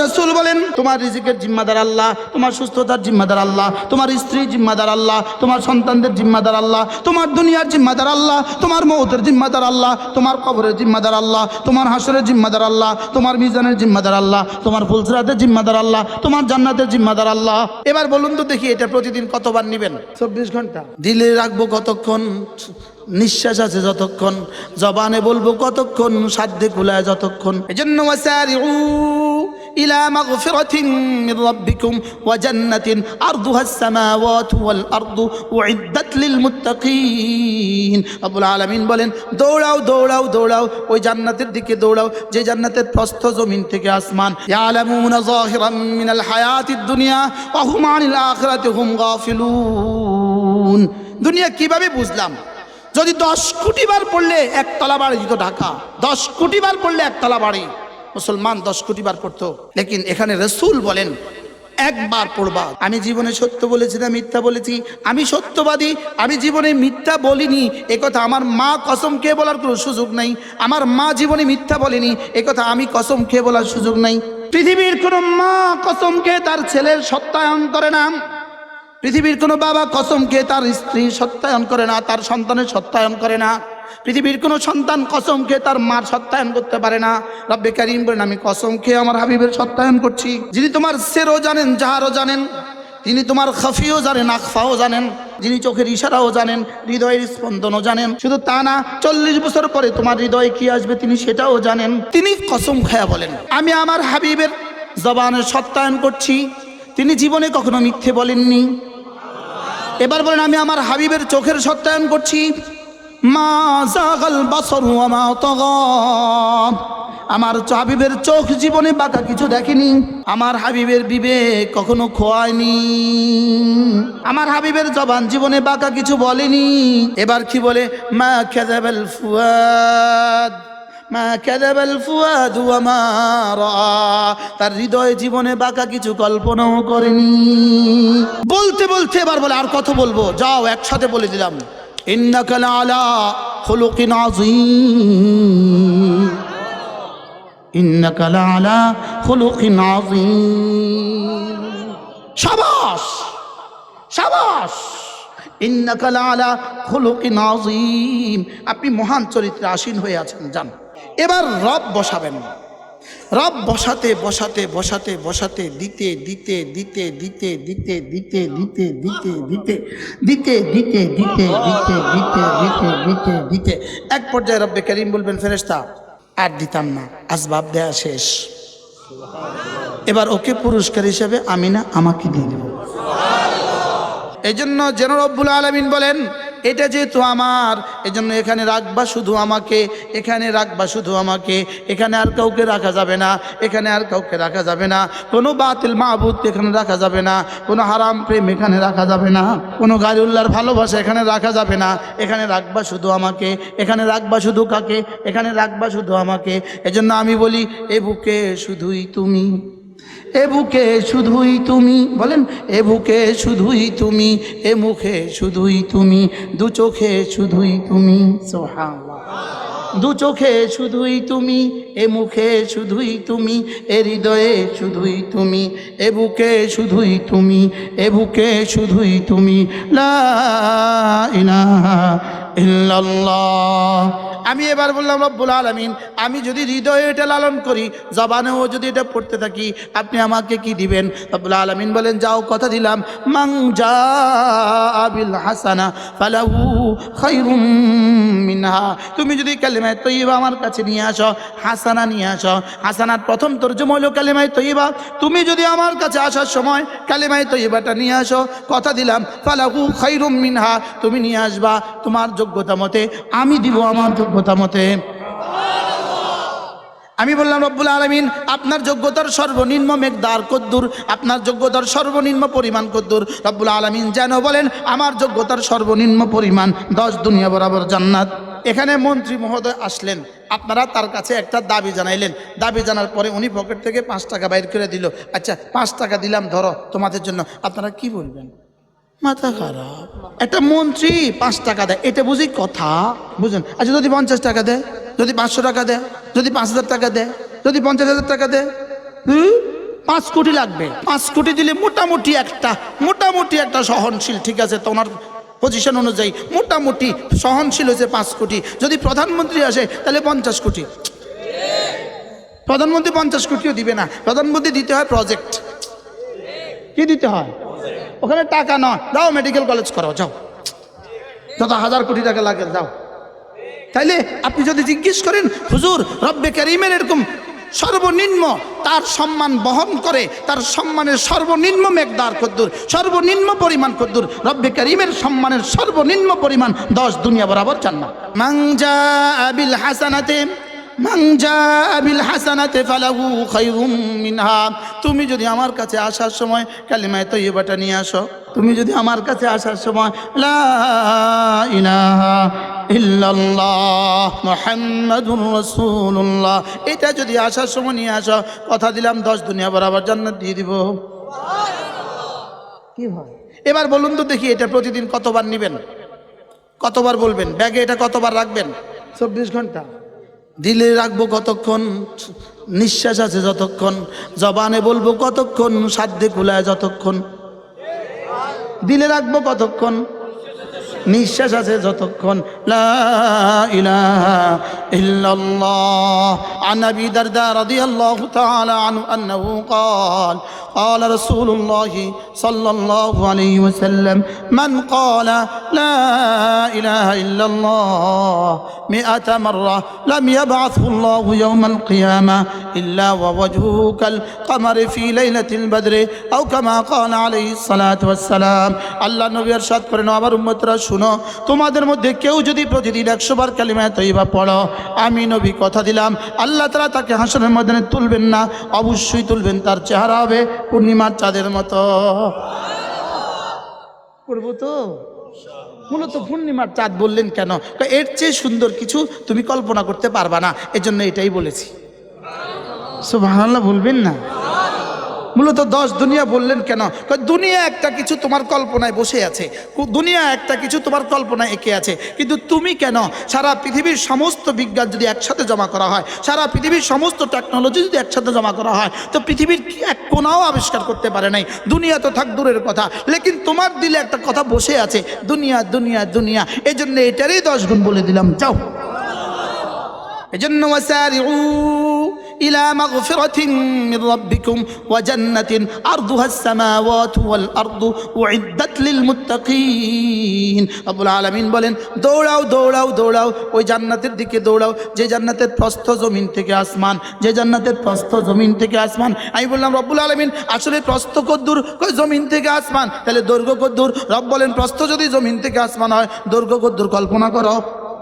রাসূল বলেন তোমার রিজিকের জিম্মাদার আল্লাহ, তোমার সুস্থতার জিম্মাদার আল্লাহ, তোমার স্ত্রীর জিম্মাদার আল্লাহ, তোমার সন্তানদের জিম্মাদার আল্লাহ, তোমার দুনিয়ার জিম্মাদার আল্লাহ, তোমার মওতের জিম্মাদার আল্লাহ, তোমার কবরের জিম্মাদার আল্লাহ, তোমার হাসরের জিম্মাদার আল্লাহ, তোমার মিজানের জিম্মাদার আল্লাহ, তোমার ফুলসিরাতের জিম্মাদার আল্লাহ, তোমার জান্নাতের জিম্মাদার আল্লাহ। এবার বলুন তো দেখি এটা প্রতিদিন কতবার নেবেন? 24 ঘন্টা। দিলে রাখবো কতক্ষণ? নিঃশ্বাস আছে যতক্ষণ। জবানে বলবো কতক্ষণ? সাধ্যে কুলায় যতক্ষণ। এজন্য ওয়াসারিউ ইলা মাগফিরাতিন মির রাব্বিকুম ওয়া জান্নাতিন আরদুহাস সামাওয়াতু ওয়াল আরদু উইদ্দাত লিল মুত্তাকিন। রব্বুল আলামিন বলেন দৌড়াও দৌড়াও দৌড়াও ওই জান্নাতের দিকে দৌড়াও যে জান্নাতের প্রস্থ জমিন থেকে আসমান। ইয়ালামুনা যাহিরাম মিনাল হায়াতিদ দুনিয়া ওয়া হুম আনিল আখিরাতি হুম গাফিলুন। দুনিয়া কিভাবে বুঝলাম? যদি 10 কোটি বার পড়লে একতলা বাড়ি দিত ঢাকা। 10 কোটি বার পড়লে একতলা বাড়ি। মুসলমান 10 কোটি বার পড়তো, লেকিন এখানে রাসূল বলেন একবার পড়বা। আমি জীবনে সত্য বলেছি না মিথ্যা বলেছি? আমি সত্যবাদী, আমি জীবনে মিথ্যা বলিনি একথা আমার মা কসম খেয়ে বলার কোনো সুযোগ নাই। আমার মা জীবনে মিথ্যা বলেনি একথা আমি কসম খেয়ে বলার সুযোগ নাই। পৃথিবীর কোনো মা কসম খেয়ে তার ছেলের সত্যায়ন করে না। পৃথিবীর কোনো বাবা কসম খেয়ে তার স্ত্রীর সত্যায়ন করে না, তার সন্তানের সত্যায়ন করে না। পৃথিবীর কোনো সন্তান কসম খেয়ে তার মার সত্যায়ন করতে পারে না। রব্বে কারীম বলেন আমি কসম খেয়ে আমার হাবিবের সত্যায়ন করছি, যিনি তোমার সেরও জানেন জাহারও জানেন, তিনি তোমার খাফিও জানেন আখফাও জানেন, যিনি চোখের ইশারাও জানেন, হৃদয়ের স্পন্দনও জানেন। শুধু তা না, 40 বছর পরে তোমার হৃদয়ে কি আসবে তিনি সেটাও জানেন। তিনি কসম খেয়ে বলেন আমি আমার হাবিবের জবানের সত্যায়ন করছি, তিনি জীবনে কখনো মিথ্যে বলেননি। এবার বলেন আমি আমার হাবিবের চোখের সত্যায়ন করছি, মা যাগাল বাসারু ওয়া মা তাগা। আমার হাবিবের চোখ জীবনে বাঁকা কিছু দেখেনি, আমার হাবিবের বিবেক কখনো খোয়ায়নি, আমার হাবিবের জবান জীবনে বাঁকা কিছু বলেনি। এবার কি বলে? মা কাযাবাল ফুয়াদ মা কাযাবাল ফুয়াদ ওয়া মা রাআ। তার হৃদয় জীবনে বাঁকা কিছু কল্পনাও করেনি। বলতে বলতে এবার বলে আর কত বলবো? যাও একসাথে বলে দিলাম, ইন্নাকা লাআলা খুলুকিন আযীম, ইন্নাকা লাআলা খুলুকিন আযীম। শাবাশ শাবাশ, ইন্নাকা লাআলা খুলুকিন আযীম। আপনি মহান চরিত্রে আসীন হয়ে আছেন, যান। এবার রব বসাবেন। রব বসাতে বসাতে বসাতে বসাতে দিতে দিতে দিতে দিতে দিতে দিতে দিতে দিতে দিতে দিতে দিতে দিতে দিতে দিতে দিতে দিতে দিতে এক পর্যায়ে রব্বে কারীম বলবেন ফেরেশতা আর দিতাম না, আসবাব দেয়া শেষ, এবার ওকে পুরস্কার হিসেবে আমি না আমাকে দিয়ে দেব। এই জন্য যেন রব্বুল আলামিন বলেন এটা যেহেতু আমার, এজন্য এখানে রাখবা শুধু আমাকে, এখানে রাখবা শুধু আমাকে, এখানে আর কাউকে রাখা যাবে না, এখানে আর কাউকে রাখা যাবে না, কোনো বাতিল মাবুদ এখানে রাখা যাবে না, কোনো হারাম প্রেম এখানে রাখা যাবে না, কোনো গায়রুল্লাহর ভালোবাসা এখানে রাখা যাবে না, এখানে রাখবা শুধু আমাকে, এখানে রাখবা শুধু কাকে? এখানে রাখবা শুধু আমাকে। এজন্য আমি বলি এ বুকে শুধুই তুমি, এ বুকে শুধুই তুমি, বলেন এ বুকে শুধুই তুমি, এ মুখে শুধুই তুমি, দু চোখে শুধুই তুমি, সুবহানাল্লাহ। দু চোখে শুধুই তুমি, এ মুখে শুধুই তুমি, এ হৃদয়ে শুধুই তুমি, এ বুকে শুধুই তুমি, এ বুকে শুধুই তুমি, লা ইলাহা ইল্লাল্লাহ। আমি এবার বললাম রব্বুল আলামিন আমি যদি হৃদয়ে এটা লালন করি, জবানেও যদি এটা পড়তে থাকি, আপনি আমাকে কি দিবেন? রব্বুল আলামিন বলেন যাও কথা দিলাম, মান জাআ বিল হাসানা ফালাহু খায়রুম মিনহা। তুমি যদি কালিমায়ে তয়্যিবা আমার কাছে নিয়ে আসো, হাসানা নিয়ে আসো, হাসানার প্রথম তরজমা হলো কালিমায়ে তয়্যিবা। তুমি যদি আমার কাছে আসার সময় কালিমায়ে তয়্যিবাটা নিয়ে আসো, কথা দিলাম ফালাহু খায়রুম মিনহা, তুমি নিয়ে আসবা তোমার যোগ্যতা মতে, আমি দিব আমার যোগ্যতা মতে। আমি বললাম রব্বুল আলামিন আপনার যোগ্যতার সর্বনিম্ন মেকদার কদ্দুর, আপনার যোগ্যতার সর্বনিম্ন পরিমাণ কদ্দুর? রব্বুল আলামিন যেন বলেন আমার যোগ্যতার সর্বনিম্ন পরিমাণ 10 দুনিয়া বরাবর জান্নাত। এখানে মন্ত্রী মহোদয় আসলেন, আপনারা তার কাছে একটা দাবি জানাইলেন, দাবি জানার পরে উনি পকেট থেকে 5 টাকা বাইর করে দিল, আচ্ছা 5 টাকা দিলাম ধরো তোমাদের জন্য, আপনারা কি বলবেন? মাথা খারাপ। একটা মন্ত্রী 5 টাকা দেয়, এটা বুঝি কথা? বুঝুন। আচ্ছা যদি 50 টাকা দেয়, যদি 500 টাকা দেয়, যদি 5000 টাকা দেয়, যদি 50,000 টাকা দেয়, 5 কোটি লাগবে। 5 কোটি দিলে মোটামুটি একটা সহনশীল, ঠিক আছে, তো ওনার পজিশন অনুযায়ী মোটামুটি সহনশীল হয়েছে 5 কোটি। যদি প্রধানমন্ত্রী আসে তাহলে 50 কোটি। প্রধানমন্ত্রী 50 কোটিও দিবে না, প্রধানমন্ত্রী দিতে হয় প্রজেক্ট। কি দিতে হয়? ওখানে টাকা নয়, যাও মেডিকেল কলেজ করো, যাও, যত 1000 কোটি টাকা লাগে যাও। তাইলে আপনি যদি জিজ্ঞেস করেন হুজুর রব্বে কারীমের এরকম সর্বনিম্ন তার সম্মান বহন করে, তার সম্মানের সর্বনিম্ন মেকদার কদ্দুর, সর্বনিম্ন পরিমাণ কদ্দুর, রব্বে কারীমের সম্মানের সর্বনিম্ন পরিমাণ 10 দুনিয়া বরাবর জান্নাত। মান জাআ বিল হাসানাতি ফালাহু খায়রুম মিনহা। তুমি যদি আমার কাছে আসার সময় কালিমায়ে তয়্যিবাটা নিয়ে আসো, তুমি যদি আমার কাছে আসার সময় লা ইলাহা ইল্লাল্লাহ মুহাম্মাদুর রাসূলুল্লাহ এটা যদি আসার সময় নিয়ে আসো, কথা দিলাম 10 দুনিয়া বরাবর জান্নাত দিয়ে দিব। কি হয়? এবার বলুন তো দেখি, এটা প্রতিদিন কতবার নেবেন, কতবার বলবেন? ব্যাগে এটা কতবার রাখবেন? 24 ঘন্টা। দিলে রাখবো কতক্ষণ? নিঃশ্বাস আছে যতক্ষণ। জবানে বলবো কতক্ষণ? সাধ্যে কুলায় যতক্ষণ। দিলে রাখবো কতক্ষণ? নিঃশ্বাস আছে যতক্ষণ। লা ইলাহা ইল্লাল্লাহ। আন আবি দারদা রাদিয়াল্লাহু তাআলা আনহু আন্নাহু قال قال رسول الله صلى الله عليه وسلم من قال لا إله إلا الله 100 مرة لم يبعثه الله يوم القيامة إلا ووجهه كالقمر في ليلة البدر أو كما قال عليه الصلاة والسلام। আল্লাহ নবী ইরশাদ করেন, আমার উম্মতরা শুনো, তোমাদের মধ্যে কেউ যদি প্রতিদিন 100 বার কালিমা তয়্যিবা পড়ো, আমি নবী কথা দিলাম আল্লাহ তাআলা তাকে হাসরের ময়দানে তুলবেন না, অবশ্যই তুলবেন, তার চেহারা হবে পূর্ণিমার চাঁদের মতো। করবো তো? মূলত পূর্ণিমার চাঁদ বললেন কেন? এর চেয়ে সুন্দর কিছু তুমি কল্পনা করতে পারবা না, এজন্য এটাই বলেছি। সুবহানাল্লাহ বলবেন না? মূলত 10 দুনিয়া বললেন কেন? দুনিয়া একটা কিছু তোমার কল্পনায় বসে আছে, দুনিয়া একটা কিছু তোমার কল্পনায় এঁকে আছে, কিন্তু তুমি কেন? সারা পৃথিবীর সমস্ত বিজ্ঞান যদি একসাথে জমা করা হয়, সারা পৃথিবীর সমস্ত টেকনোলজি যদি একসাথে জমা করা হয়, তো পৃথিবীর এক কোনাও আবিষ্কার করতে পারে নাই। দুনিয়া তো থাক দূরের কথা, লেকিন তোমার দিলে একটা কথা বসে আছে, দুনিয়া দুনিয়া দুনিয়া। এই জন্য এটারই 10 গুণ বলে দিলাম, যাও। এজন্য ওয়াসারিউ ইলা মাগফিরাতিন মির রাব্বিকুম ওয়া জান্নাতিন আরদুহাস সামাওয়াতু ওয়াল আরদু উইদ্দাত লিল মুত্তাকিন। রব্বুল আলামিন বলেন, দৌড়াও দৌড়াও দৌড়াও, ওই জান্নাতের দিকে দৌড়াও যে জান্নাতের প্রস্থ জমিন থেকে আসমান, যে জান্নাতের প্রস্থ জমিন থেকে আসমান। আমি বললাম রব্বুল আলামিন আসলে প্রস্থ কদ্দূর? কই জমিন থেকে আসমান, তাহলে দৈর্ঘ্য কদ্দূর? রব বলেন প্রস্থ যদি জমিন থেকে আসমান হয়, দৈর্ঘ্য কদ্দূর কল্পনা করো।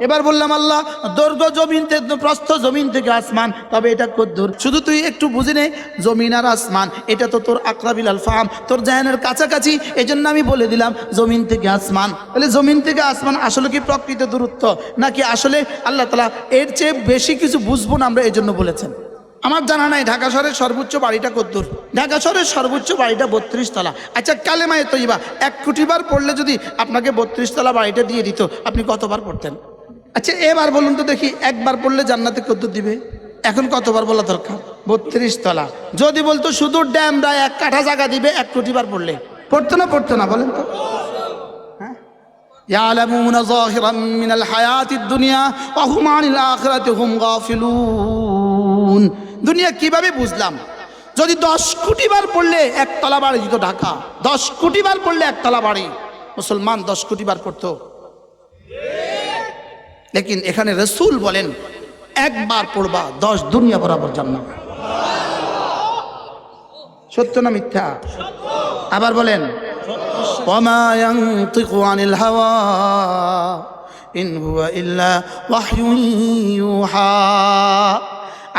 এবার বললাম আল্লাহ দৈর্ঘ্য জমিন থেকে, প্রস্থ জমিন থেকে আসমান, তবে এটা কদ্দূর? শুধু তুই একটু বুঝে নে, জমিন আর আসমান এটা তো তোর আকরাবিল আল ফাহাম, তোর জাহানের কাছাকাছি, এই জন্য আমি বলে দিলাম জমিন থেকে আসমান। তাহলে জমিন থেকে আসমান আসলে কি প্রকৃত দূরত্ব, নাকি আসলে আল্লাহ তাআলা এর চেয়ে বেশি কিছু বুঝবো না আমরা, এই জন্য বলেছেন? আমার জানা নাই ঢাকা শহরের সর্বোচ্চ বাড়িটা কদ্দূর। ঢাকা শহরের সর্বোচ্চ বাড়িটা 32 তলা। আচ্ছা কালেমায়ে তয়্যিবা 1 কোটি বার পড়লে যদি আপনাকে 32 তলা বাড়িটা দিয়ে দিত, আপনি কতবার পড়তেন? আচ্ছা এবার বলুন তো দেখি, একবার পড়লে জান্নাতে কত দিবে? এখন কতবার বলা দরকার? 32 তলা। যদি বলতো শুধু ড্যামরা 1 কাঠা জায়গা দিবে 1 কোটি বার পড়লে, পড়তো না? পড়তো না? বলেন তো। হ্যাঁ, ইয়ালামুনা যাহিরাম মিনাল হায়াতিদ দুনিয়া ওয়া হুম আনিল আখিরাতি হুম গাফিলুন। দুনিয়া কিভাবে বুঝলাম? যদি 10 কোটি বার পড়লে 1 তলা বাড়ি দিত ঢাকা, 10 কোটি বার পড়লে 1 তলা বাড়ি। মুসলমান 10 কোটি বার পড়তো, লেকিন এখানে রাসূল বলেন একবার পড়বা 10 দুনিয়া বরাবর জান্নাত। সত্য না মিথ্যা? আবার বলেন, ওয়ামা ইয়ানতিকু আনিল হাওয়া ইন হুয়া ইল্লা ওয়াহয়ুন ইউহা।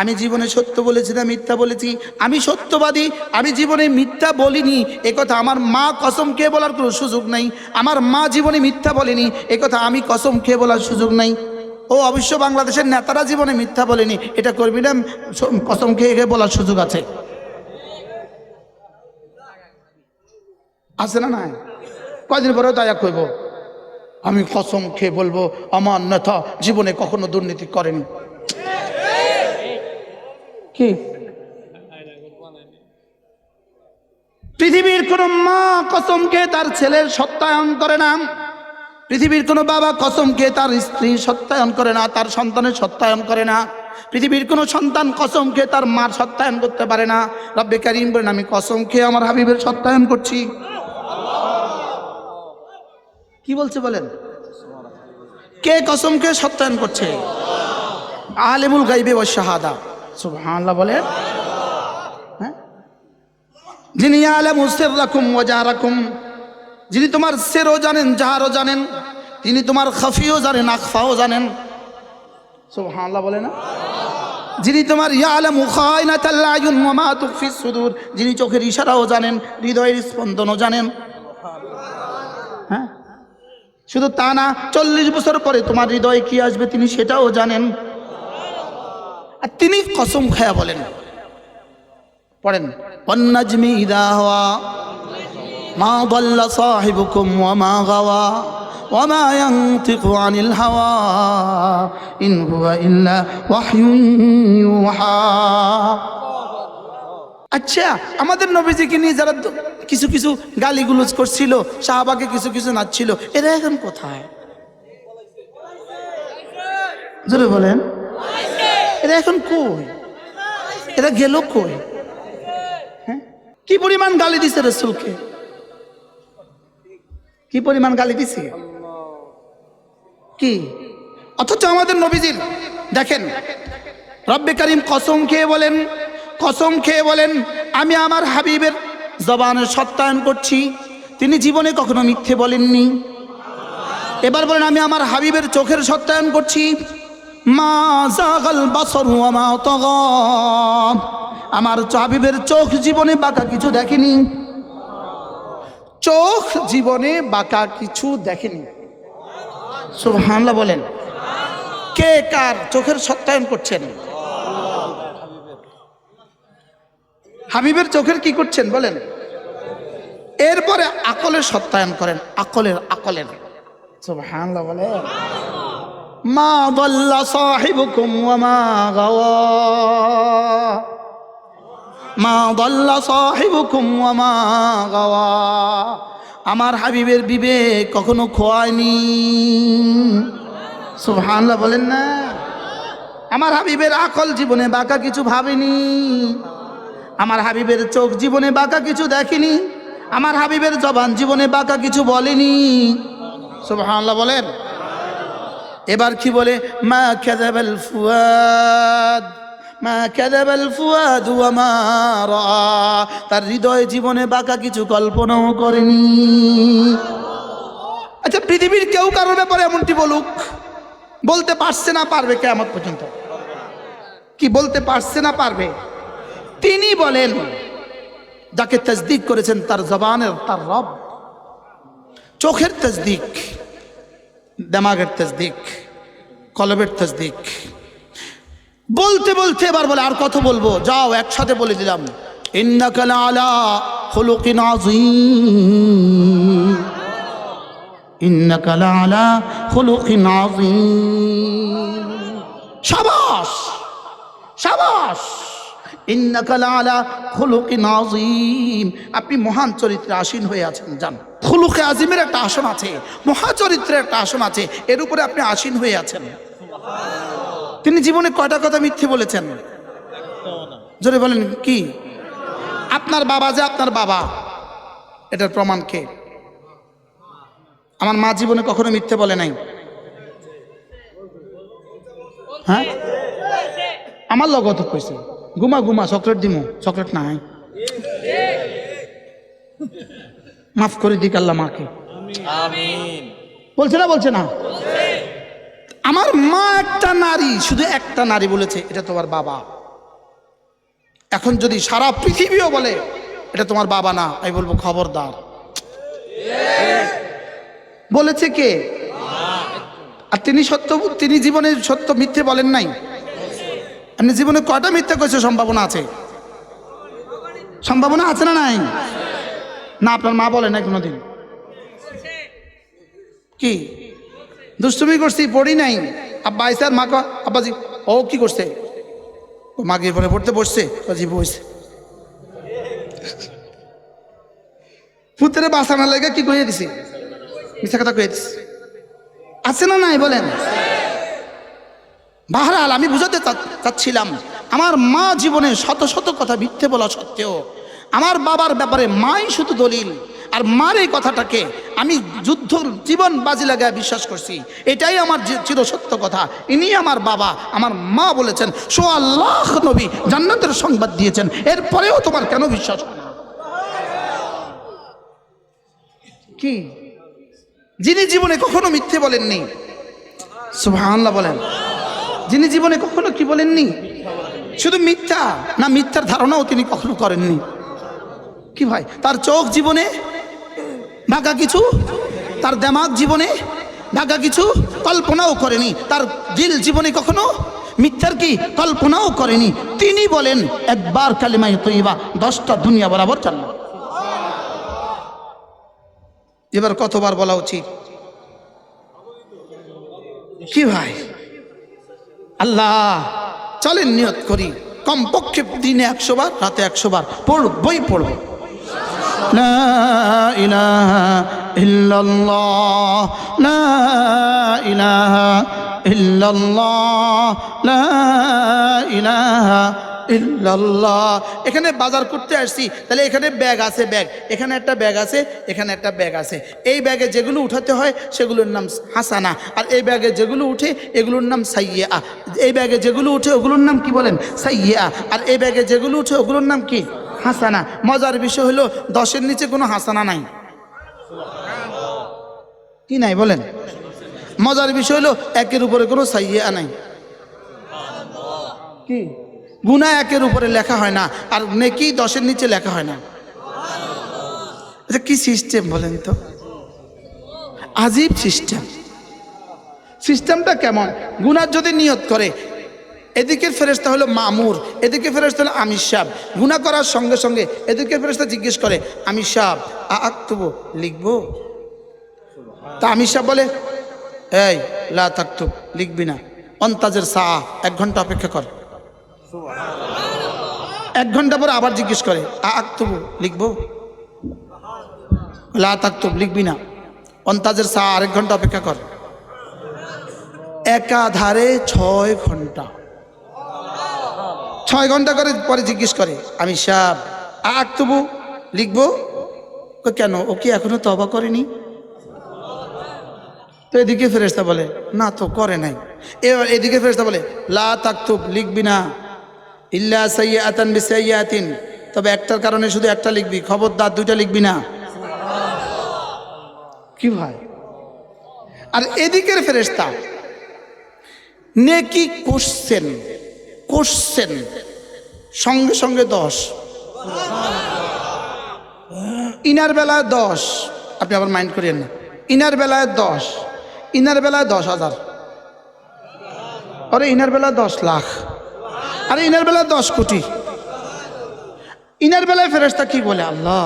আমি জীবনে সত্য বলেছি না মিথ্যা বলেছি? আমি সত্যবাদী, আমি জীবনে মিথ্যা বলিনি, একথা আমার মা কসম খেয়ে বলার কোনো সুযোগ নাই। আমার মা জীবনে মিথ্যা বলেনি, একথা আমি কসম খেয়ে বলার সুযোগ নাই। ও অবশ্য বাংলাদেশের নেতারা জীবনে মিথ্যা বলেনি, এটা করবি না কসম খেয়ে বলার সুযোগ আছে? আছে না? নাই? কয়দিন পরেও তাই কইব, আমি কসম খেয়ে বলবো আমার নেতা জীবনে কখনো দুর্নীতি করেনি। কি পৃথিবীর কোনো মা কসম খেয়ে তার ছেলের সত্যায়ন করে না, পৃথিবীর কোনো বাবা কসম খেয়ে তার স্ত্রী সত্যায়ন করে না, তার সন্তানের সত্যায়ন করে না, পৃথিবীর কোনো সন্তান কসম খেয়ে তার মার সত্যায়ন করতে পারে না। রব্বে কারীম বলেন, আমি কসম খেয়ে আমার হাবিবের সত্যায়ন করছি। কি বলছে বলেন? কে কসম খেয়ে সত্যায়ন করছে? আলিমুল গায়বি ওয়াশ শাহাদা, সুবহানাল্লাহ বলেন। যিনি ইয়ালামু সিররাকুম ওয়া জাহরাকুম, যিনি তোমার সিরও জানেন জাহারও জানেন, তিনি তোমার খাফিও জানেন আখফাও জানেন, সুবহানাল্লাহ বলে না। যিনি তোমার ইয়ালামু খায়নাতাল আয়ুন ওয়া মা তুখফিস সুদূর, যিনি চোখের ইশারাও জানেন, হৃদয়ের স্পন্দনও জানেন। হ্যাঁ, শুধু তা না, 40 বছর পরে তোমার হৃদয়ে কি আসবে তিনি সেটাও জানেন। আর তিনি কসম খায়া বলেন, পড়েন, ওয়ান-নাজমি ইযা হাওয়া মা দাল্লা সাহিবুকুম ওয়া মা গাওয়া ওয়া মা ইয়ানতিকু আনিল হাওয়া ইন হুয়া ইল্লা ওয়াহয়ুন ইউহা। আচ্ছা, আমাদের নবীজিকে নিয়ে যারা কিছু কিছু গালিগুলোজ করছিল, সাহাবাকে কিছু কিছু নাচছিল, এরা এখন কোথায়? জোরে বলেন, এরা এখন কই? এরা গেল কই? কি পরিমাণ গালি দিছে রাসূলকে, কি পরিমাণ গালি দিছে কি! অথচ আমাদের নবীজির দেখেন, রব্বে কারীম কসম খেয়ে বলেন, কসম খেয়ে বলেন, আমি আমার হাবিবের জবানের সত্যায়ন করছি, তিনি জীবনে কখনো মিথ্যে বলেননি। এবার বলেন, আমি আমার হাবিবের চোখের সত্যায়ন করছি, মা যাগাল বাসর ওয়া মা তাগা, আমার হাবিবের চোখ জীবনে বাঁকা কিছু দেখেনি, চোখ জীবনে বাঁকা কিছু দেখেনি। সুবহানাল্লাহ বলেন। কে কার চোখের সত্যায়ন করছেন? হাবিবের চোখের কি করছেন বলেন? এরপরে আকলের সত্যায়ন করেন, আকলের। সুবহানাল্লাহ বলেন। মা দাল্লা সাহিবুকুম ওয়া মা গাওয়া, মা দাল্লা সাহিবুকুম ওয়া মা গাওয়া, আমার হাবিবের বিবেক কখনো খোয়ায়নি। সুবহানাল্লাহ বলেন না। আমার হাবিবের আকল জীবনে বাঁকা কিছু ভাবেনি, আমার হাবিবের চোখ জীবনে বাঁকা কিছু দেখেনি, আমার হাবিবের জবান জীবনে বাঁকা কিছু বলেনি। সুবহানাল্লাহ বলেন। এবার কি বলে? মা কাযাবাল ফুয়াদ, মা কাযাবাল ফুয়াদ ওয়া মা রাআ, তার হৃদয় জীবনে বাঁকা কিছু কল্পনাও করেনি। আচ্ছা, পৃথিবীর কেউ কারোর ব্যাপারে এমনটি বলুক, বলতে পারছে না পারবে কিয়ামত পর্যন্ত? কি বলতে পারছে না পারবে? তিনি বলেন, যাকে তাসদীক করেছেন তার জবানের, তার রব। চোখের তাসদীক, দিমাগের তাসদীক, কলবের তাসদীক। বলতে বলতে এবার বলে, আর কত বলবো, যাও একসাথে বলে দিলাম, ইন্নাকা লাআলা খুলুকিন আযীম, ইন্নাকা লাআলা খুলুকিন আযীম। শাবাশ শাবাশ, ইন্নাকা লাআলা খুলুকিন আযীম, আপনি মহান চরিত্রে আসীন হয়ে আছেন। যান, খুলুকে আজিমের একটা আসন আছে, মহাচরিত্রের একটা আসন আছে, এর উপরে আপনি আসীন হয়ে আছেন। তিনি জীবনে কয়টা কথা মিথ্যে বলেছেন? জোরে বলেন। কি? আপনার বাবা যে আপনার বাবা, এটার প্রমাণ কে? আমার মা জীবনে কখনো মিথ্যে বলে নাই। হ্যাঁ, আমার লগত কইছে, ঘুমা ঘুমা চকলেট দিমু, চকলেট নাই, মাফ করে দিক আল্লাহ মাকে। বলছে না? বলছে না? আমার মা একটা নারী, শুধু একটা নারী বলেছে এটা তোমার বাবা। এখন যদি সারা পৃথিবীও বলে এটা তোমার বাবা না, আমি বলবো খবরদার। বলেছে কে? আর তিনি জীবনে সত্য মিথ্যে বলেন নাই। আপনি জীবনে কয়টা মিথ্যে কইছে? সম্ভাবনা আছে, সম্ভাবনা আছে না নাই? না, আপনার মা বলে নাই কোনোদিন। কি দুষ্টুমি করছি, পড়ি নাই? আব্বা আইসে আর মা কয়, আব্বাজি ও কি করছে? ও মাকে পরে পড়তে বসছে, জি বসছে। পুত্রে বাঁচানোর লাগে কি কইয়ে দিছি, মিথ্যা কথা কইয়ে দিছি। আছে না নাই বলেন? বাহরাল আমি বুঝাতে চাচ্ছিলাম, আমার মা জীবনে শত শত কথা মিথ্যে বলা সত্ত্বেও আমার বাবার ব্যাপারে মাই শুধু দলিল, আর মার এই কথাটাকে আমি যুদ্ধ জীবন বাজি লাগায় বিশ্বাস করছি। এটাই আমার চিরসত্য কথা। ইনি আমার বাবা, আমার মা বলেছেন, সোয়া লাখ নবী জান্নাতের সংবাদ দিয়েছেন, এরপরেও তোমার কেন বিশ্বাস হয় না? কি যিনি জীবনে কখনো মিথ্যে বলেননি, সুবহানাল্লাহ বলেন, যিনি জীবনে কখনো কি বলেননি, শুধু মিথ্যা না, মিথ্যার ধারণাও তিনি কখনো করেননি। কি ভাই, তার চোখ জীবনে ভাগা কিছু, তার দিমাগ জীবনে ভাগা কিছু কল্পনাও করেনি, তার দিল জীবনে কখনো মিথ্যার কি কল্পনাও করেনি। তিনি বলেন একবার কালিমায়ে তয়্যিবা 10টা দুনিয়া বরাবর জান্নাত। এবার কতবার বলা উচিত? কি ভাই, আল্লাহ চলেন নিয়ত করি, কমপক্ষে দিনে 100 বার, রাতে 100 বার পড়বই পড়ব। লা ইলাহা ইল্লাল্লাহ, লা ইলাহা ইল্লাল্লাহ, লা ইলাহা ইল্লাল্লাহ। এখানে বাজার করতে আসছি, তাহলে এখানে ব্যাগ আছে, ব্যাগ এখানে একটা ব্যাগ আছে, এখানে একটা ব্যাগ আছে। এই ব্যাগে যেগুলো উঠাতে হয় সেগুলোর নাম হাসানা, আর এই ব্যাগে যেগুলো উঠে এগুলোর নাম সাইয়্যা। এই ব্যাগে যেগুলো উঠে ওগুলোর নাম কি বলেন? সাইয়্যা। আর এই ব্যাগে যেগুলো উঠে ওগুলোর নাম কি? হাসানা। মজার বিষয় হলো 10-এর নিচে কোনো হাসানা নাই। কি নাই বলেন? মজার বিষয় হলো 1-এর উপরে কোনো সাইয়্যা নাই। কি গুনাহ 1-এর উপরে লেখা হয় না, আর নেকি 10-এর নিচে লেখা হয় না। এটা কি সিস্টেম বলেন তো? আজীব সিস্টেম। সিস্টেমটা কেমন? গুনাহ যদি নিয়ত করে, এদিকের ফেরেশতা হলো মামুর, এদিকে ফেরেশতা হলো আমির সাহেব। গুনাহ করার সঙ্গে সঙ্গে এদিকে ফেরেশতা জিজ্ঞেস করে, আমির সাহেব আক্তুবু, লিখবো? তা আমির সাহেব বলে, এই লা তাকতুব, লিখবি না। অন্তাজের সা, 1 ঘন্টা অপেক্ষা কর। 1 ঘন্টা পরে আবার জিজ্ঞেস করে, আক্তুবু, লিখবো? লা তাকতুব, লিখবি না। অন্তাজের সা, 1 ঘন্টা অপেক্ষা কর। একাধারে 6 ঘন্টা, 6 ঘন্টা করে পরে জিজ্ঞেস করে, আমি সাহেব আক্তুবু, লিখবো? কেন, ও কি এখনো তওবা করেনি? তো এদিকে ফেরেশতা বলে, না তো করে নাই। এবার এদিকে ফেরেশতা বলে, লা তাকতুব, লিখবি না। ইল্লা সাইয়্যাতান বিসাইয়্যাতিন, তবে একটার কারণে শুধু একটা লিখবি, খবরদার 2টা লিখবি না। কি ভাই? আর এদিকের ফেরেশতা নেকি কোশ্চেন সঙ্গে সঙ্গে 10, ইনার বেলায় 10। আপনি আবার মাইন্ড করিয়েন না, ইনার বেলায় 10, ইনার বেলায় 10,000, আরে ইনার বেলায় 10 লাখ, আরে ইনার বেলায় 10 কোটি। ইনার বেলায় ফেরেশতা কি বলে, আল্লাহ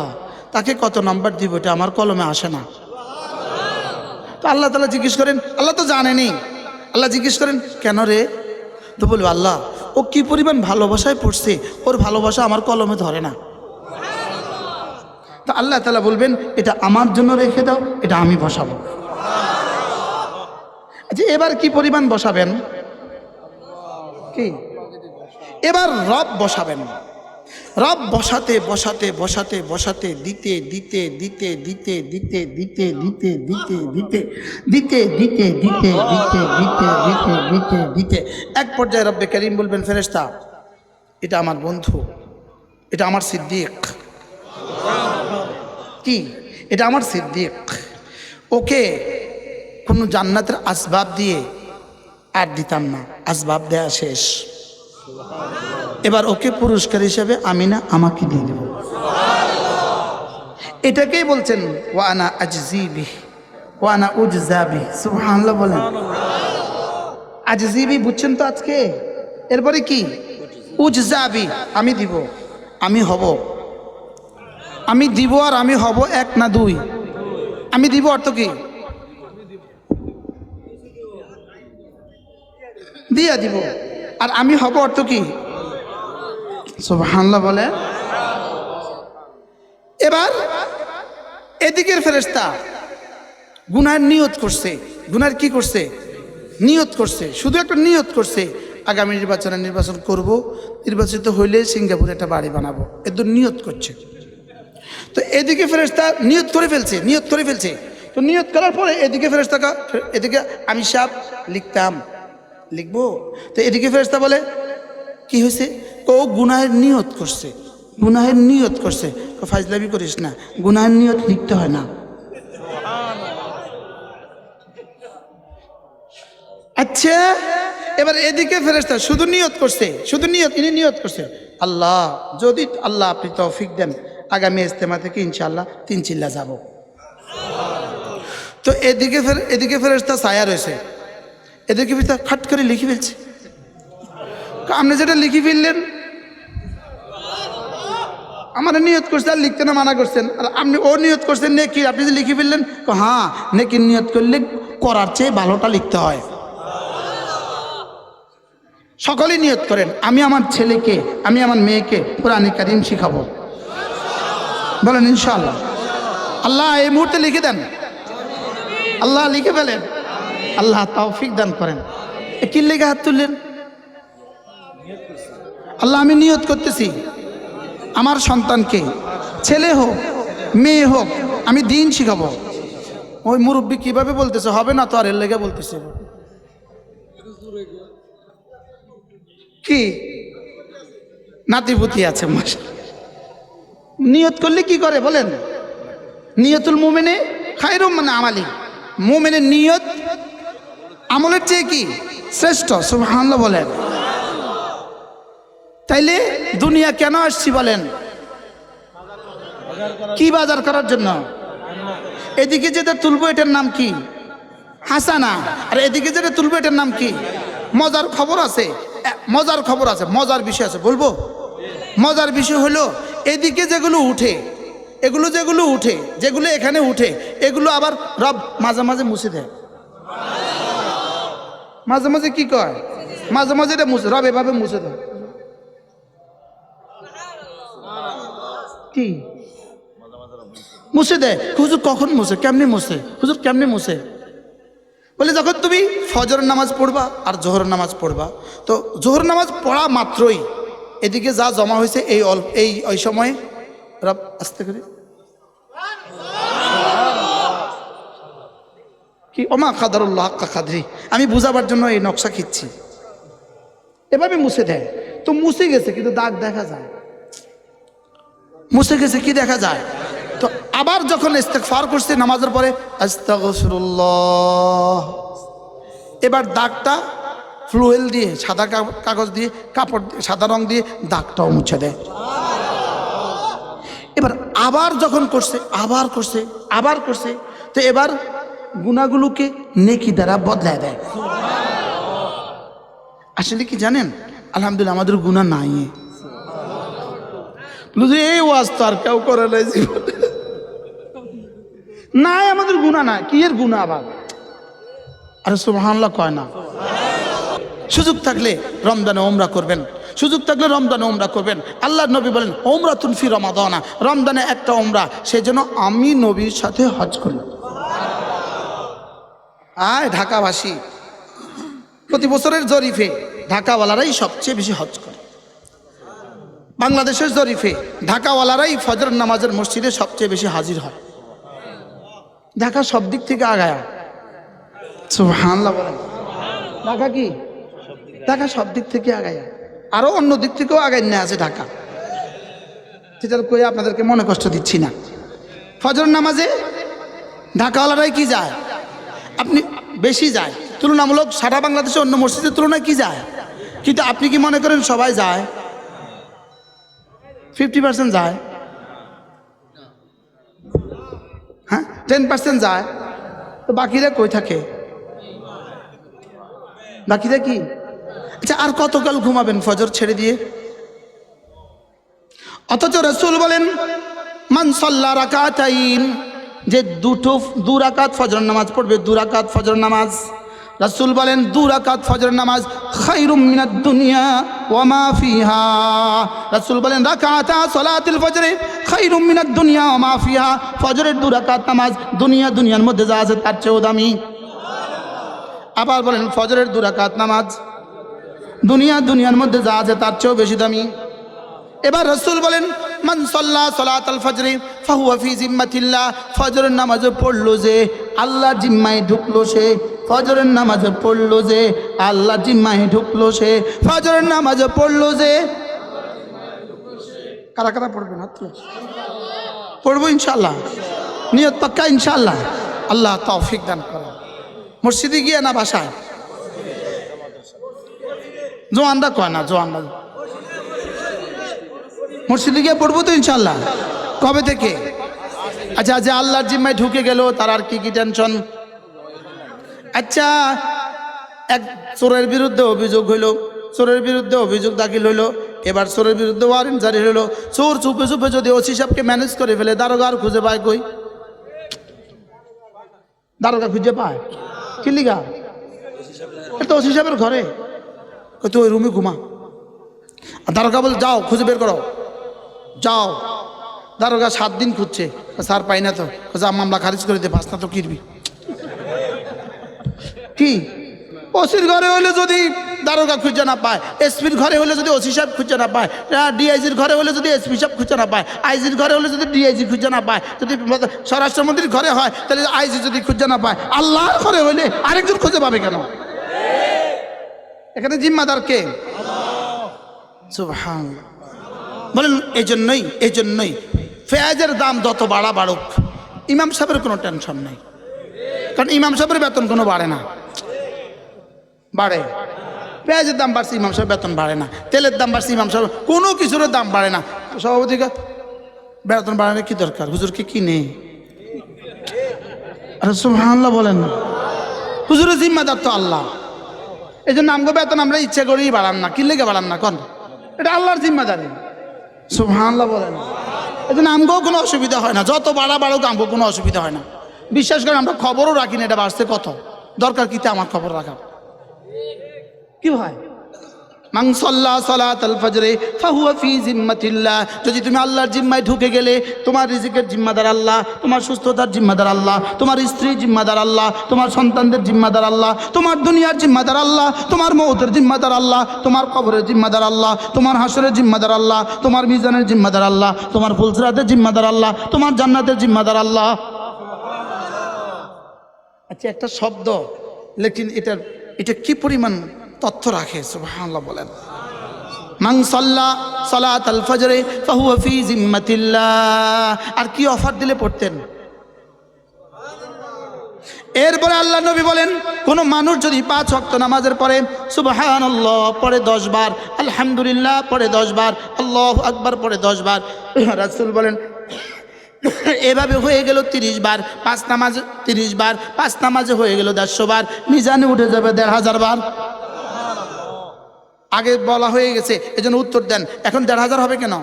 তাকে কত নাম্বার দিব, এটা আমার কলমে আসে না। তো আল্লাহ তাআলা জিজ্ঞেস করেন, আল্লাহ তো জানেনি, আল্লাহ জিজ্ঞেস করেন কেন রে? তো বলবে, আল্লাহ ও কি পরিমাণ ভালোবাসায় পড়ছে, ওর ভালোবাসা আমার কলমে ধরে না। তো আল্লাহ তাআলা বলবেন, এটা আমার জন্য রেখে দাও, এটা আমি বসাবো। আচ্ছা এবার কি পরিমাণ বসাবেন? কি এবার রব বসাবেন। রব বসাতে বসাতে বসাতে বসাতে দিতে দিতে দিতে দিতে দিতে দিতে দিতে দিতে দিতে দিতে দিতে দিতে দিতে দিতে দিতে দিতে দিতে এক পর্যায়ে রব্বে করিম বলবেন, ফেরেশতা এটা আমার বন্ধু, এটা আমার সিদ্দিক। কি? এটা আমার সিদ্দিক। ওকে কোনো জান্নাতের আসবাব দিয়ে আর দিতাম না, আসবাব দেয়া শেষ। এবার ওকে পুরস্কার হিসেবে আমি না আমাকে দিয়ে দেব। এটাকেই বলছেন ওয়ানা আজজিবি ওয়ানা উজজাবি। সুবহানাল্লাহ বলেন। আজজিবি বুঝছেন তো আজকে, এরপরে কি? উজজাবি, আমি দিব, আমি হব। আমি দিব আর আমি হব 1 না 2? আমি দিব অর্থ কি? দিয়া দিব। আর আমি হব অর্থ কি? সুবহানাল্লাহ বলে। এবার এদিকের ফেরেশতা গুনাহের নিয়ত করছে, গুনাহের কি করছে, নিয়ত করছে, শুধু একটা নিয়ত করছে আগামী নির্বাচন করব, নির্বাচিত হইলে সিঙ্গাপুরে একটা বাড়ি বানাবো, এদের নিয়ত করছে। তো এদিকে ফেরেশতা নিয়ত করে ফেলছে। তো নিয়ত করার পরে এদিকে ফেরেশতা এদিকে আমি সাহেব লিখবো। তো এদিকে ফেরেশতা বলে কি হয়েছে, ও গুনাহের নিয়ত করছে। ফাজলামি করিস না, গুনাহের নিয়ত লিখতে হয় না। আচ্ছা, এবার এদিকে ফেরেশতা শুধু নিয়ত করছে, আল্লাহ যদি আল্লাহ আপনি তৌফিক দেন আগামী ইজতেমা থেকে ইনশাআল্লাহ 3 চিল্লা যাব। তো এদিকে ফেরেশতা ছায়া রয়েছে, এদিকে ফেরেশতা খাট করে লিখে ফেলছে। আপনি যেটা লিখে ফেললেন, আমার নিয়ত করছে আর লিখতে না মানা করছেন, আর আপনি ও নিয়ত করছেন নেকি, আপনি যে লিখে ফেললেন। হ্যাঁ, নেকির নিয়ত করলে করার চেয়ে ভালোটা লিখতে হয়। সকলেই নিয়ত করেন, আমি আমার ছেলেকে, আমি আমার মেয়েকে কোরআনে কারীম শিখাবো, বলেন ইনশাআল্লাহ। আল্লাহ এই মুহূর্তে লিখে দেন, আল্লাহ লিখে ফেলেন, আল্লাহ তৌফিক দান করেন। কি লেগে হাত তুললেন? আল্লাহ আমি নিয়ত করতেছি আমার সন্তানকে, ছেলে হোক মেয়ে হোক, আমি দিন শিখাবো। ওই মুরব্বী কিভাবে বলতেছে, হবে না তো, আর এর লেগে বলতেছে কি নাতিপুতি আছে। নিয়ত করলে কি করে বলেন, নিয়তুল মুমিনে খায়রুম মিন আমালি, মুমিনের নিয়ত আমলের চেয়ে কি শ্রেষ্ঠ। সুবহানাল্লাহ বলেন। তাইলে দুনিয়া কেন আসছি বলেন, কি বাজার করার জন্য। এদিকে যেটা তুলবো এটার নাম কি হাসানা, আর এদিকে যেটা তুলবো এটার নাম কি মজার খবর আছে, মজার বিষয় আছে, বলবো। মজার বিষয় হলো এদিকে যেগুলো উঠে, যেগুলো এখানে উঠে, এগুলো আবার রব মাঝে মাঝে মুছে দেয়। মাঝে কি কয়, মাঝে এটা মুছে, রব এভাবে মুছে দেয়। কি মুছে দেয়? হুজুর কখন মুছে, কেমনে মুছে হুজুর, কেমনে মুছে? বলে যখন তুমি ফজরের নামাজ পড়বা আর জোহরের নামাজ পড়বা, তো জোহর নামাজ পড়া মাত্রই এদিকে যা জমা হয়েছে ওই সময়ে রব আস্তে করে কি ওমা কাদারুল্লাহ হাক্কা কাদরি, আমি বুঝাবার জন্য এই নকশা খিচ্ছি, এভাবে মুছে দেয়। তো মুছে গেছে কিন্তু দাগ দেখা যায়, মুছে গেছে কি দেখা যায়। তো আবার যখন ইস্তেগফার করছে নামাজের পরে আস্তাগফিরুল্লাহ, এবার দাগটা ফ্লুয়েল দিয়ে, সাদা কাগজ দিয়ে, কাপড় দিয়ে, সাদা রং দিয়ে দাগটাও মুছে দেয়। এবার আবার যখন করছে, আবার করছে, তো এবার গুনাহগুলোকে নেকি দ্বারা বদলায় দেয়। আসলে কি জানেন, আলহামদুলিল্লাহ আমাদের গুনাহ নাই। এই ওয়াজ তো আর কেউ করে নাই জীবনে, নাই আমাদের গুনাহ নাই। কি এর গুনাহ আবার? আরে সুবহানাল্লাহ কয় না। সুযোগ থাকলে রমজানে ওমরা করবেন, আল্লাহর নবী বলেন ওমরাতুন ফি রমাদানা, রমজানে একটা ওমরা, সেজন্য আমি নবীর সাথে হজ করি। ঢাকাবাসী প্রতি বছরের জরিফে ঢাকাওয়ালারাই সবচেয়ে বেশি হজ করে। বাংলাদেশের জরিফে ঢাকাওয়ালারাই ফজর নামাজের মসজিদে সবচেয়ে বেশি হাজির হয়। ঢাকা সব দিক থেকে আগায়া, সুবহানাল্লাহ বলেন। ঢাকা সব দিক থেকে আগায়া, আরো অন্য দিক থেকেও আগায় নিয়ে আছে ঢাকা, সেটা কই আপনাদেরকে মনে কষ্ট দিচ্ছি না। ফজর নামাজে ঢাকাওয়ালারাই কি যায়, আপনি বেশি যায় তুলনামূলক সারা বাংলাদেশে অন্য মসজিদের তুলনায় কি যায়, কিন্তু আপনি কি মনে করেন সবাই যায়? 50% যায়, হ্যাঁ 10% যায়, তো বাকিরা কই থাকে? বাকিরা কি? আচ্ছা, আর কতকাল ঘুমাবেন ফজর ছেড়ে দিয়ে? অথচ রাসূল বলেন মান সাল্লা রাকাতাইন, যে দু রাকাত ফজর নামাজ পড়বে, 2 রাকাত ফজর নামাজ, রাসূল বলেন 2 রাকাত ফজরের নামাজ খায়রুম মিনাদ দুনিয়া ওয়া মা ফিহা। রাসূল বলেন রাকাতা সালাতুল ফজর খায়রুম মিনাদ দুনিয়া ওয়া মা ফিহা। ফজরের 2 রাকাত নামাজ দুনিয়ার মধ্যে যা আছে তার চেয়েও দামি। আবার বলেন ফজরের 2 রাকাত নামাজ দুনিয়ার মধ্যে যা আছে তার চেয়েও বেশি দামি। এবার রাসূল বলেন মান সাল্লা সালাতাল ফজর ফাহুয়া ফি জিম্মাতিল্লাহ। ফজরের নামাজ পড়লো যে আল্লাহর জিম্মায় ঢুকলো সে। ফজরের নামাজ পড়লো যে আল্লাহর জিম্মায় ঢুকলো সে। ফজরের নামাজ পড়লো যে কারা কারা পড়বেন হাত তুলে? পড়বো ইনশাআল্লাহ, নিয়ত পাক্কা ইনশাআল্লাহ। আল্লাহ তৌফিক দান করেন। মসজিদে গিয়ে না বাসায়? জোয়ানরা কয় না, জোয়ানরা মসজিদে গিয়ে পড়বো তো ইনশাআল্লাহ। কবে থেকে? আচ্ছা যে আল্লাহর জিম্মায় ঢুকে গেল তার আর কি কি টেনশন? আচ্ছা এক চোরের বিরুদ্ধে অভিযোগ হইল, চোরের বিরুদ্ধে অভিযোগ দাখিল হইল, এবার চোরের বিরুদ্ধে ওয়ারেন্ট জারি হইল। চোর চুপে চুপে যদি ওসি সাহেবকে ম্যানেজ করে ফেলে, দারোগা আর খুঁজে পায় কই? দারোগা খুঁজে পায় কি লিগা? এটা ওসি সাহেবের ঘরে, তুই ওই রুমে ঘুমা। আর দারোগা বলে যাও খুঁজে বের করো, যাও। দারোগা 7 দিন খুঁজছে, স্যার পাই না তো। যা মামলা খারিজ করে দে, পাস না তো কিরবি কি? ওসির ঘরে হলে যদি দারোগা খুঁজে না পায়, এসপির ঘরে হলে যদি ওসি সাহেব খুঁজে না পায়, ডিআইজির ঘরে হলে যদি এসপি সাহেব খুঁজে না পায়, আইজির ঘরে হলে যদি ডিআইজি খুঁজে না পায়, যদি স্বরাষ্ট্রমন্ত্রীর ঘরে হয় তাহলে আইজি যদি খুঁজে না পায়, আল্লাহর ঘরে হলে আরেকজন খুঁজে পাবে কেন? এখানে জিম্মাদার কে? সুবহানাল্লাহ। বলেন এই জন্যই পেঁয়াজের দাম যত বাড়ুক ইমাম সাহেবের কোনো টেনশন নেই, কারণ ইমাম সাহেবের বেতন কোনো বাড়ে না। বাড়ে পেঁয়াজের দাম বাড়ছে, ইমাম সাহেব বেতন বাড়ে না। তেলের দাম বাড়ছে, ইমাম সাহেব কোনো কিছুর দাম বাড়ে না। সভাপতি বেতন বাড়ানোর কি দরকার? হুজুরকে কি নেই? আরে সুবহানাল্লাহ বলেন না। হুজুরের জিম্মাদার তো আল্লাহ। এই জন্য আমগো বেতন আমরা ইচ্ছা করেই বাড়ান না। কি লেগে বাড়ান না? কোন এটা আল্লাহর জিম্মাদারি। সুবহানাল্লাহ বলেন। এই জন্য আমগোও কোনো অসুবিধা হয় না। যত বাড়ুক আমগো কোনো অসুবিধা হয় না। বিশ্বাস করে আমরা খবরও রাখি না এটা বাড়ছে কত। দরকার কিতে আমার খবর রাখা? কি ভাই? মান সাল্লা সালাতাল ফজর ফাহুয়া ফি জিম্মাতিল্লাহ। যদি তুমি আল্লাহর জিম্মায় ঢুকে গেলে, তোমার রিজিকের জিম্মাদার আল্লাহ, তোমার সুস্থতার জিম্মাদার আল্লাহ, তোমার স্ত্রীর জিম্মাদার আল্লাহ, তোমার সন্তানদের জিম্মাদার আল্লাহ, তোমার দুনিয়ার জিম্মাদার আল্লাহ, তোমার মউতের জিম্মাদার আল্লাহ, তোমার কবরের জিম্মাদার আল্লাহ, তোমার হাসরের জিম্মাদার আল্লাহ, তোমার মিজানের জিম্মাদার আল্লাহ, তোমার ফুলসিরাতের জিম্মাদার আল্লাহ, তোমার জান্নাতের জিম্মাদার আল্লাহ। আচ্ছা একটা শব্দ, লেকিন এটা কি পরিমাণ তথ্য রাখে? সুবহানাল্লাহ বলেন। মান সাল্লা সালাতাল ফজর ফাহুয়া ফি জিম্মাতিল্লাহ। আর কি অফার দিলে পড়তেন? এরপরে আল্লাহ নবী বলেন কোন মানুষ যদি 5 ওয়াক্ত নামাজের পরে সুবহানাল্লাহ পড়ে 10 বার, আলহামদুলিল্লাহ পড়ে 10 বার, আল্লাহু আকবার পড়ে 10 বার, রাসূল বলেন এভাবে হয়ে গেল 30 বার। 5 নামাজ 30 বার, 5 নামাজে হয়ে গেল 150 বার, মিজানে উঠে যাবে 1500 বার। আগে বলা হয়ে গেছে, এজন্য উত্তর দেন। এখন 1500 হবে কেন?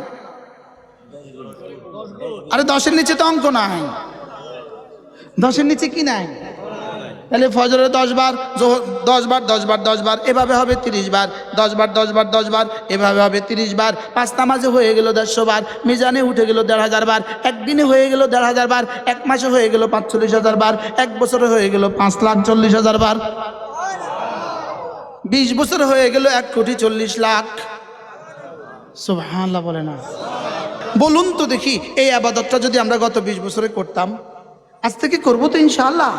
আরে 10-এর নিচে তো অঙ্ক নাই। 10-এর নিচে কি নাই? তাহলে ফজরে 10 বার, 10 বার 10 বার 10 বার, এভাবে হবে 30 বার। 10 বার 10 বার 10 বার, এভাবে হবে 30 বার। 5 নামাজে হয়ে গেল 150 বার, মিজানে উঠে গেল 1500 বার, একদিনে হয়ে গেল 1500 বার, এক মাসে হয়ে গেল 45,000 বার, এক বছরে হয়ে গেল 5,40,000 বার, 20 বছর হয়ে গেল 1,40,00,000। সুবহানাল্লাহ বলে না? বলুন তো দেখি, এই আবাদতটা যদি আমরা গত 20 বছরে করতাম, আজ থেকে করবো তো ইনশাআল্লাহ।